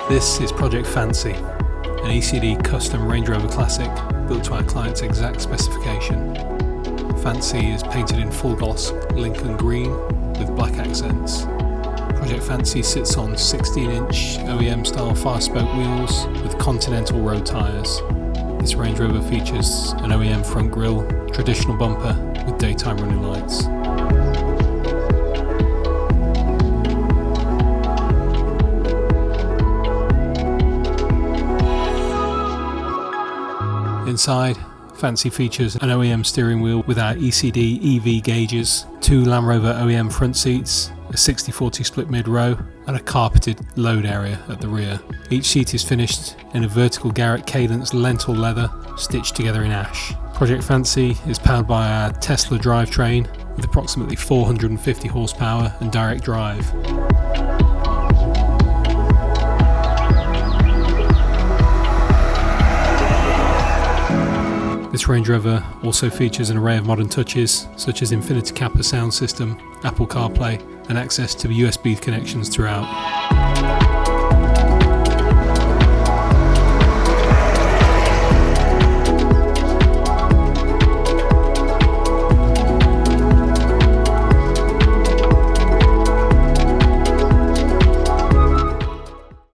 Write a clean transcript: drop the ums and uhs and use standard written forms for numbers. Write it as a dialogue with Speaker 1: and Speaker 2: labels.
Speaker 1: This is Project Fancy, an E.C.D custom Range Rover Classic built to our client's exact specification. Fancy is painted in full gloss Lincoln green with black accents. Project Fancy sits on 16-inch OEM style 5-spoke wheels with Continental road tyres. This Range Rover features an OEM front grille, traditional bumper with daytime running lights. Inside, Fancy features an OEM steering wheel with our E.C.D EV gauges, 2 Land Rover OEM front seats, a 60/40 split mid-row, and a carpeted load area at the rear. Each seat is finished in a vertical Garrett Cadence lentil leather stitched together in ash. Project Fancy is powered by our Tesla Drivetrain with approximately 450 horsepower and direct drive. This Range Rover also features an array of modern touches such as Infinity Kappa sound system, Apple CarPlay and access to USB connections throughout.